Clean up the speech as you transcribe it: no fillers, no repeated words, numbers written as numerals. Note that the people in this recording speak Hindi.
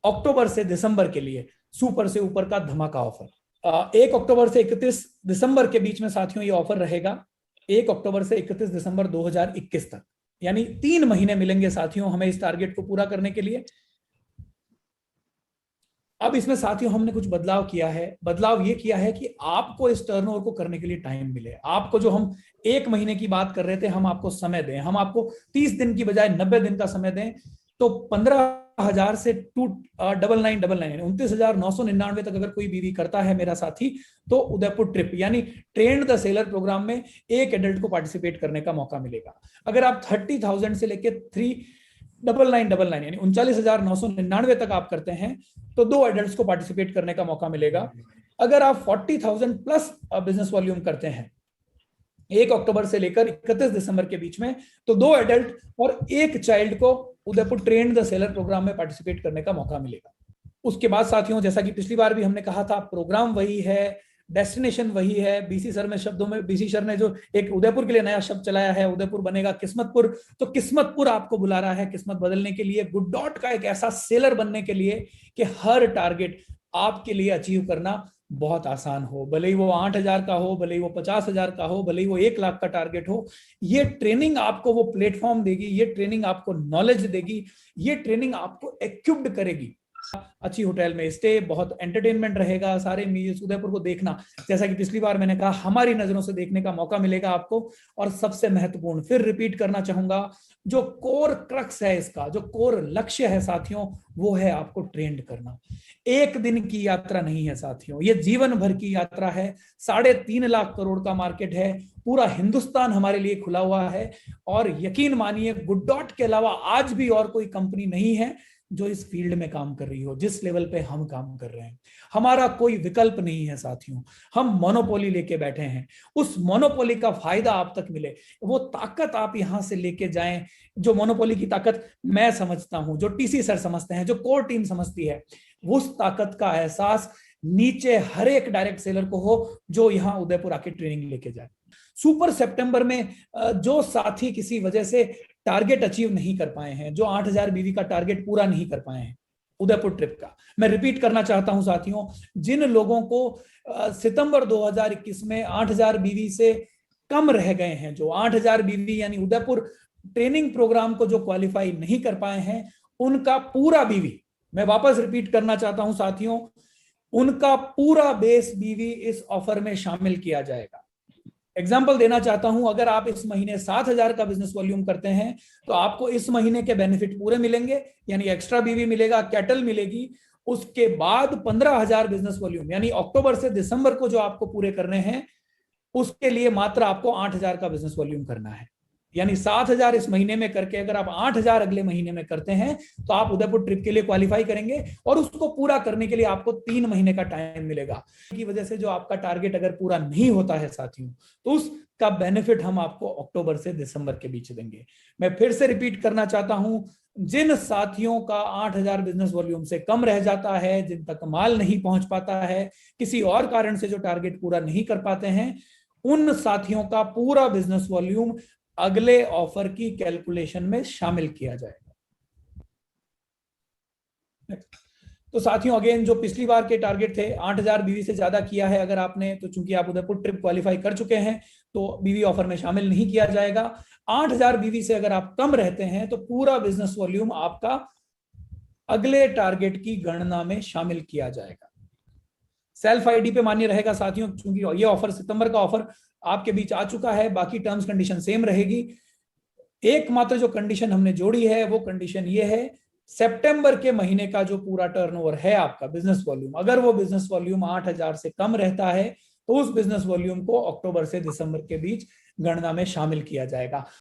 अक्टूबर से दिसंबर के लिए सुपर से ऊपर का धमाका ऑफर। 1 अक्टूबर से 31 दिसंबर के बीच में साथियों ये ऑफर रहेगा। 1 अक्टूबर से 31 दिसंबर 2021 तक, यानी 3 महीने मिलेंगे साथियों हमें इस टारगेट को पूरा करने के लिए। अब इसमें साथियों हमने कुछ बदलाव किया है। बदलाव ये किया है कि आपको इस टर्नओवर को करने के लिए टाइम मिले। आपको जो हम 1 महीने की बात कर रहे थे, हम आपको समय दें, हम आपको 30 दिन की बजाय 90 दिन का समय दें। तो 15,000 से 2999 29,999 तक अगर कोई बीवी करता है मेरा साथी, तो उदयपुर ट्रिप यानी ट्रेंड द सेलर प्रोग्राम में एक एडल्ट को पार्टिसिपेट करने का मौका मिलेगा। अगर आप 30,000 से लेके 3,999 यानी 39,999 तक आप करते हैं तो 2 एडल्ट्स को पार्टिसिपेट करने का मौका मिलेगा। अगर आप 40,000 प्लस बिजनेस वॉल्यूम करते हैं 1 अक्टूबर से लेकर 31 दिसंबर के बीच में, तो 2 एडल्ट और 1 चाइल्ड को Udaipur trend the seller program में पार्टिसिपेट करने का मौका मिलेगा। उसके बाद साथियों, जैसा कि पिछली बार भी हमने कहा था, प्रोग्राम वही है, डेस्टिनेशन वही है। बीसी सर में शब्दों में, बीसी सर ने जो एक उदयपुर के लिए नया शब्द चलाया है, उदयपुर बनेगा किस्मतपुर। तो किस्मतपुर आपको बुला रहा है किस्मत बदलने के लिए, गुड डॉट का एक ऐसा सेलर बनने के लिए कि हर टारगेट आपके लिए अचीव करना बहुत आसान हो। भले ही वो 8,000 का हो, भले ही वो 50,000 का हो, भले ही वो 1 लाख का टारगेट हो। ये ट्रेनिंग आपको वो प्लेटफॉर्म देगी, ये ट्रेनिंग आपको नॉलेज देगी, ये ट्रेनिंग आपको इक्विप्ड करेगी। अच्छी होटल में स्टे, बहुत एंटरटेनमेंट रहेगा, सारे म्यूजियम उदयपुर को देखना, जैसा कि पिछली बार मैंने कहा, हमारी नजरों से देखने का मौका मिलेगा आपको। और सबसे महत्वपूर्ण, फिर रिपीट करना चाहूंगा, जो कोर क्रक्स है इसका, जो कोर लक्ष्य है साथियों, वो है आपको ट्रेंड करना। एक दिन की यात्रा नहीं है साथियों, ये जीवन भर की यात्रा है। 3.5 लाख करोड़ का मार्केट है, पूरा हिंदुस्तान हमारे लिए खुला हुआ है। और यकीन मानिए, गुड डॉट के अलावा आज भी और कोई कंपनी नहीं है जो इस फील्ड में काम कर रही हो जिस लेवल पे हम काम कर रहे हैं। हमारा कोई विकल्प नहीं है साथियों, हम मोनोपोली लेके बैठे हैं। उस मोनोपोली का फायदा आप तक मिले, वो ताकत आप यहां से लेके जाएं, जो मोनोपोली की ताकत मैं समझता हूं, जो टीसी सर समझते हैं, जो कोर टीम समझती है, उस ताकत का एहसास नीचे हर एक डायरेक्ट सेलर को हो जो यहां उदयपुर आके ट्रेनिंग लेके जाए। सुपर सितंबर में जो साथी किसी वजह से टारगेट अचीव नहीं कर पाए हैं, जो 8,000 बीवी का टारगेट पूरा नहीं कर पाए हैं उदयपुर ट्रिप का, मैं रिपीट करना चाहता हूं साथियों, जिन लोगों को सितंबर 2021 में 8,000 बीवी से कम रह गए हैं, जो 8,000 बीवी यानी उदयपुर ट्रेनिंग प्रोग्राम को जो क्वालिफाई नहीं कर पाए हैं, उनका पूरा बीवी, मैं वापस रिपीट करना चाहता हूं साथियों, उनका पूरा बेस बीवी इस ऑफर में शामिल किया जाएगा। एग्जाम्पल देना चाहता हूं, अगर आप इस महीने 7,000 का बिजनेस वॉल्यूम करते हैं तो आपको इस महीने के बेनिफिट पूरे मिलेंगे, यानी एक्स्ट्रा बीवी मिलेगा, कैटल मिलेगी। उसके बाद 15,000 बिजनेस वॉल्यूम यानी अक्टूबर से दिसंबर को जो आपको पूरे करने हैं, उसके लिए मात्र आपको 8,000 का बिजनेस वॉल्यूम करना है। यानी 7,000 इस महीने में करके अगर आप 8,000 अगले महीने में करते हैं तो आप उदयपुर ट्रिप के लिए क्वालिफाई करेंगे। और उसको पूरा करने के लिए आपको 3 महीने का टाइम मिलेगा। की वजह से जो आपका टारगेट अगर पूरा नहीं होता है साथियों, तो उसका बेनिफिट हम आपको अक्टूबर से दिसंबर के बीच देंगे। मैं फिर से रिपीट करना चाहता हूं, जिन साथियों का 8,000 बिजनेस वॉल्यूम से कम रह जाता है, जिन तक माल नहीं पहुंच पाता है, किसी और कारण से जो टारगेट पूरा नहीं कर पाते हैं, उन साथियों का पूरा बिजनेस वॉल्यूम अगले ऑफर की कैलकुलेशन में शामिल किया जाएगा। तो साथियों, अगेन जो पिछली बार के टारगेट थे, 8,000 बीवी से ज्यादा किया है अगर आपने, तो चूंकि आप उदयपुर ट्रिप क्वालिफाई कर चुके हैं तो बीवी ऑफर में शामिल नहीं किया जाएगा। 8,000 बीवी से अगर आप कम रहते हैं तो पूरा बिजनेस वॉल्यूम आपका अगले टारगेट की गणना में शामिल किया जाएगा। सेल्फ आईडी पे मान्य रहेगा साथियों, क्योंकि ये ऑफर सितंबर का ऑफर आपके बीच आ चुका है, बाकी टर्म्स कंडीशन सेम रहेगी। एकमात्र जो कंडीशन हमने जोड़ी है वो कंडीशन ये है, सितंबर के महीने का जो पूरा टर्नओवर है आपका बिजनेस वॉल्यूम, अगर वो बिजनेस वॉल्यूम 8,000 से कम रहता है तो उस बिजनेस वॉल्यूम को अक्टूबर से दिसंबर के बीच गणना में शामिल किया जाएगा।